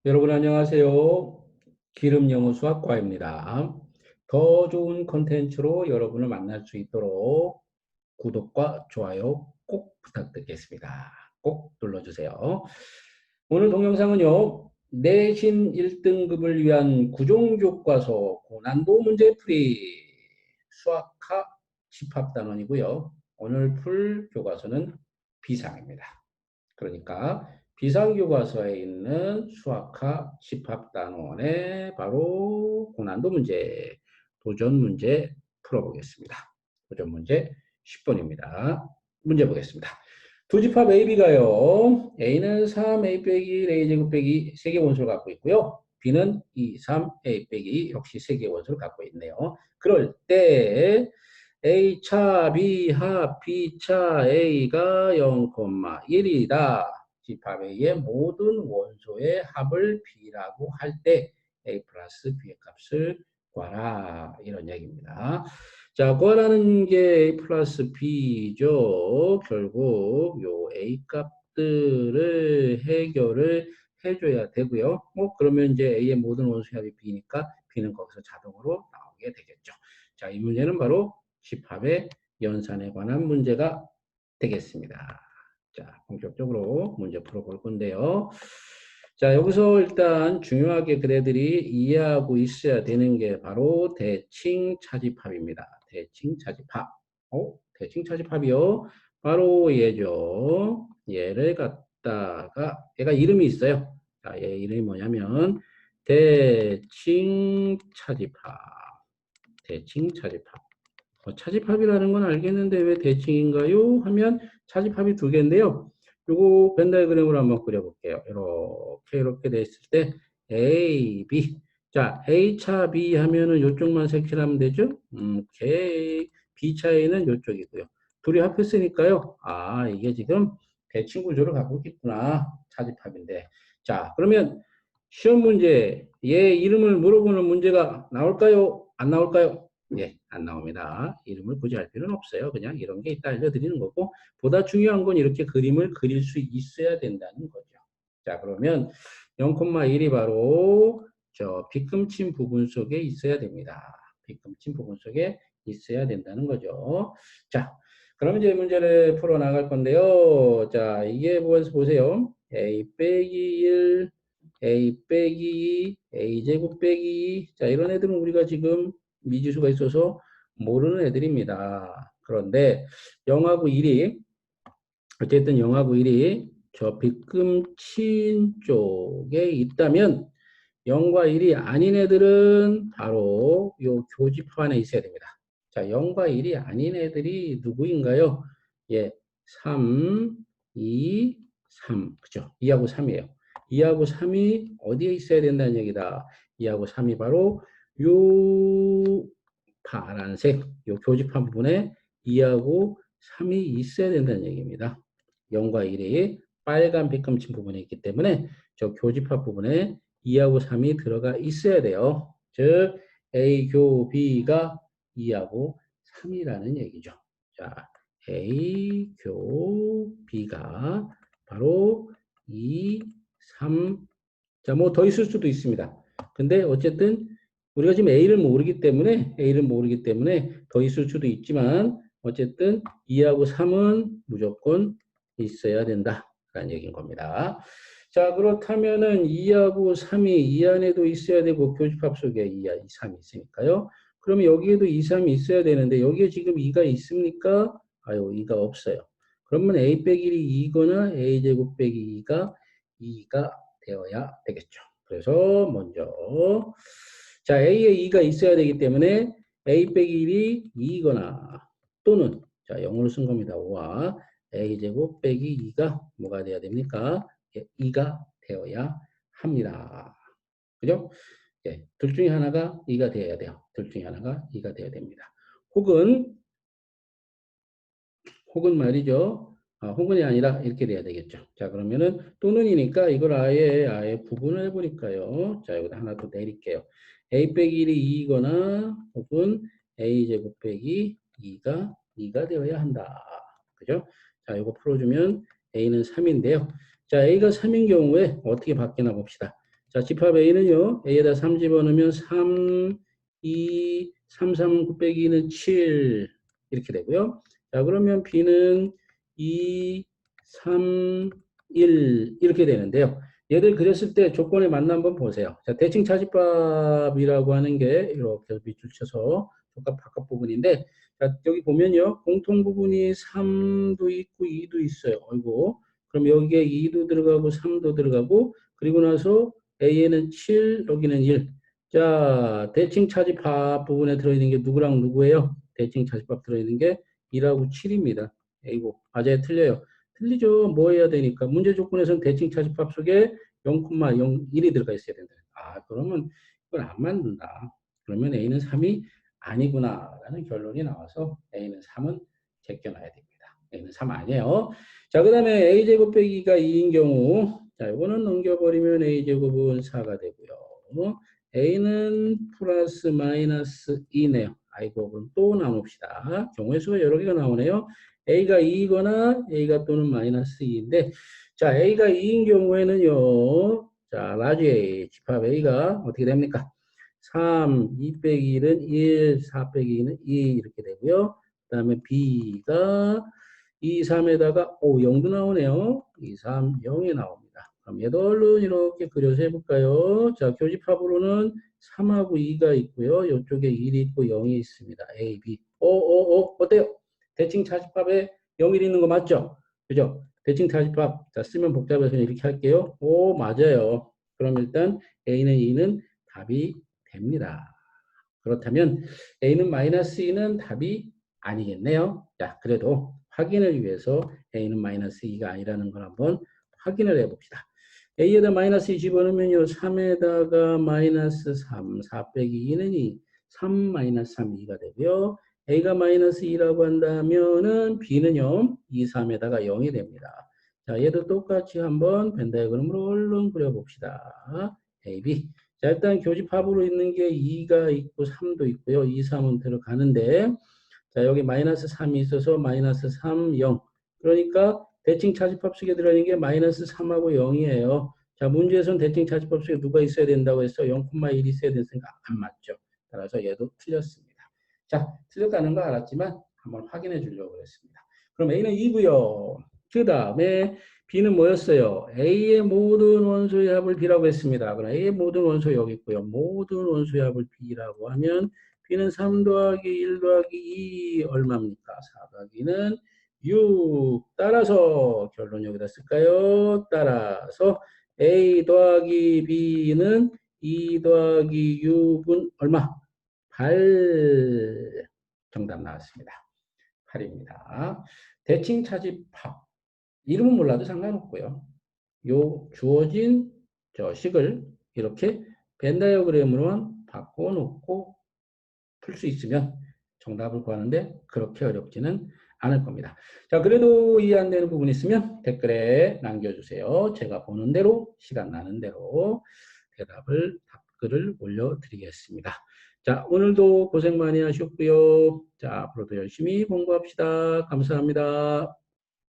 여러분 안녕하세요. 기름 영어 수학과입니다. 더 좋은 콘텐츠로 여러분을 만날 수 있도록 구독과 좋아요 꼭 부탁드리겠습니다. 꼭 눌러주세요. 오늘 동영상은요. 내신 1등급을 위한 구종교과서 고난도 문제풀이 수학하 집합단원이고요. 오늘 풀 교과서는 비상입니다. 그러니까 비상교과서에 있는 수학하 집합단원의 바로 고난도 문제, 도전 문제 풀어보겠습니다. 도전 문제 10번입니다. 문제 보겠습니다. 두 집합 AB가요. A는 3A 빼기 1 A제곱 빼기 3개 원소를 갖고 있고요. B는 2, 3A 빼기 역시 3개 원소를 갖고 있네요. 그럴 때 A차 B 합 B차 A가 0,1이다. 집합 A의 모든 원소의 합을 B라고 할 때 A 플러스 B의 값을 구하라. 이런 얘기입니다. 자, 구하라는 게 A 플러스 B죠. 결국 요 A 값들을 해결을 해줘야 되고요. 그러면 이제 A의 모든 원소 합이 B니까 B는 거기서 자동으로 나오게 되겠죠. 자, 이 문제는 바로 집합의 연산에 관한 문제가 되겠습니다. 자, 본격적으로 문제 풀어볼 건데요. 자, 여기서 일단 중요하게 그대들이 이해하고 있어야 되는 게 바로 대칭 차집합입니다. 대칭 차집합. 대칭 차집합이요. 바로 얘죠. 얘를 갖다가 얘가 이름이 있어요. 자, 얘 이름이 뭐냐면 대칭 차집합. 대칭 차집합. 차집합이라는 건 알겠는데 왜 대칭인가요? 하면 차집합이 두 개인데요. 요거 벤 다이어그램으로 한번 그려볼게요. 이렇게 돼 있을 때 A, B. 자, A차 B 하면은 요쪽만 색칠하면 되죠? K, B차에는 요쪽이고요. 둘이 합했으니까요. 아, 이게 지금 대칭 구조를 갖고 있구나. 차집합인데. 자, 그러면 시험 문제, 얘 이름을 물어보는 문제가 나올까요? 안 나올까요? 예, 안 나옵니다. 이름을 굳이 할 필요는 없어요. 그냥 이런 게 있다 알려드리는 거고, 보다 중요한 건 이렇게 그림을 그릴 수 있어야 된다는 거죠. 자, 그러면 0,1이 바로 저 빗금친 부분 속에 있어야 됩니다. 빗금친 부분 속에 있어야 된다는 거죠. 자, 그럼 이제 문제를 풀어 나갈 건데요. 자, 이게 보세요. A 빼기 1, A 빼기 2, A제곱 빼기 2. 자, 이런 애들은 우리가 지금 미지수가 있어서 모르는 애들입니다. 그런데 0하고 1이 어쨌든 0하고 1이 저 빗금친 쪽에 있다면 0과 1이 아닌 애들은 바로 요 교집합 안에 있어야 됩니다. 자, 0과 1이 아닌 애들이 누구인가요? 예, 3, 2, 3. 그죠? 2하고 3이에요. 2하고 3이 어디에 있어야 된다는 얘기다. 2하고 3이 바로 요 파란색, 요 교집합 부분에 2하고 3이 있어야 된다는 얘기입니다. 0과 1이 빨간 빗금친 부분에 있기 때문에 저 교집합 부분에 2하고 3이 들어가 있어야 돼요. 즉 A 교 B가 2하고 3이라는 얘기죠. 자, A 교 B가 바로 2, 3. 자, 뭐 더 있을 수도 있습니다. 근데 어쨌든 우리가 지금 A를 모르기 때문에 더 있을 수도 있지만 어쨌든 2하고 3은 무조건 있어야 된다라는 얘기인 겁니다. 자, 그렇다면은 2하고 3이 이 안에도 있어야 되고 교집합 속에 2, 3이 있으니까요. 그러면 여기에도 2, 3이 있어야 되는데 여기에 지금 2가 있습니까? 아유, 2가 없어요. 그러면 A 빼기 1이 2거나 A제곱 빼기 2가 되어야 되겠죠. 그래서 먼저 자, A에 2가 있어야 되기 때문에 A 빼기 1이 2거나 또는 자, 0으로 쓴 겁니다. 5와 A제곱 빼기 2가 뭐가 돼야 됩니까? 2가 되어야 합니다. 그죠? 예, 둘 중에 하나가 2가 되어야 돼요. 둘 중에 하나가 2가 되어야 됩니다. 혹은 말이죠. 혹은이 아니라 이렇게 돼야 되겠죠. 자, 그러면은 또는이니까 이걸 아예 구분을 해보니까요. 자, 여기다 하나 더 내릴게요. A 빼기 1이 2거나 혹은 A 제곱 빼기 2가 되어야 한다. 그죠? 자, 이거 풀어주면 A는 3인데요. 자, A가 3인 경우에 어떻게 바뀌나 봅시다. 자, 집합 A는요, A에다 3 집어넣으면 3, 2, 3, 3 곱빼기 2는 7 이렇게 되고요. 자, 그러면 B는 2, 3, 1 이렇게 되는데요. 얘들 그렸을 때 조건에 맞나 한번 보세요. 자, 대칭 차집합이라고 하는 게 이렇게 밑줄 쳐서 조건 바깥 부분인데, 자, 여기 보면요, 공통 부분이 3도 있고 2도 있어요. 어이고, 그럼 여기에 2도 들어가고 3도 들어가고, 그리고 나서 A에는 7, 여기는 1. 자, 대칭 차집합 부분에 들어있는 게 누구랑 누구예요? 대칭 차집합 들어있는 게 2하고 7입니다. 이거 맞아요? 틀려요? 틀리죠. 뭐 해야 되니까. 문제 조건에서는 대칭 차집합 속에 0,01이 들어가 있어야 된다. 아, 그러면 이건 안 맞는다. 그러면 A는 3이 아니구나라는 결론이 나와서 A는 3은 제껴놔야 됩니다. A는 3 아니에요. 자, 그 다음에 A제곱 빼기가 2인 경우, 자, 이거는 넘겨버리면 A제곱은 4가 되고요. A는 플러스 마이너스 2네요. 아이고, 그럼 또 나눕시다. 경우의 수가 여러 개가 나오네요. A가 2이거나 A가 또는 마이너스 2인데, 자, A가 2인 경우에는요, 자, 라지 A, 집합 A가 어떻게 됩니까? 3, 2 빼기 1은 1, 4 빼기 2는 2 이렇게 되고요. 그 다음에 B가 2, 3에다가 0도 나오네요. 2, 3, 0이 나옵니다. 그럼 얘도 얼른 이렇게 그려서 해볼까요? 자, 교집합으로는 3하고 2가 있고요. 이쪽에 1이 있고 0이 있습니다. A, B. 어때요? 대칭 차집합에 0, 1 있는 거 맞죠? 그죠? 대칭 차집합. 자, 쓰면 복잡해서 이렇게 할게요. 오, 맞아요. 그럼 일단 A는 2는 답이 됩니다. 그렇다면 A는 마이너스 2는 답이 아니겠네요. 자, 그래도 확인을 위해서 A는 마이너스 2가 아니라는 걸 한번 확인을 해봅시다. A에다 마이너스 2 집어넣으면요. 3에다가 마이너스 3, 4 빼기 2는 2, 3 마이너스 3, 2가 되고요. A가 마이너스 2라고 한다면은 B는요. 2, 3에다가 0이 됩니다. 자, 얘도 똑같이 한번 벤 다이어그램으로 얼른 그려봅시다. A, B. 자, 일단 교집합으로 있는 게 2가 있고 3도 있고요. 2, 3은 들어가는데, 자, 여기 마이너스 3이 있어서 마이너스 3, 0. 그러니까 대칭 차집합 속에 들어있는 게 마이너스 3하고 0이에요. 자, 문제에서는 대칭 차집합 속에 누가 있어야 된다고 했어? 0,1이 있어야 됐으니까 안 맞죠. 따라서 얘도 틀렸습니다. 자, 틀렸다는 거 알았지만 한번 확인해 주려고 그랬습니다. 그럼 A는 2고요. 그 다음에 B는 뭐였어요? A의 모든 원소의 합을 B라고 했습니다. 그럼 A의 모든 원소 여기 있고요. 모든 원소의 합을 B라고 하면 B는 3 더하기 1 더하기 2 얼마입니까? 4 더하기는 6. 따라서 결론 여기다 쓸까요? 따라서 A 더하기 B는 2 더하기 6은 얼마? 8. 정답 나왔습니다. 8입니다. 대칭 차집합. 이름은 몰라도 상관없고요. 요 주어진 저 식을 이렇게 벤 다이어그램으로만 바꿔놓고 풀 수 있으면 정답을 구하는데 그렇게 어렵지는 않을 겁니다. 자, 그래도 이해 안 되는 부분 있으면 댓글에 남겨주세요. 제가 보는 대로, 시간 나는 대로 댓글을 올려드리겠습니다. 자, 오늘도 고생 많이 하셨고요. 자, 앞으로도 열심히 공부합시다. 감사합니다.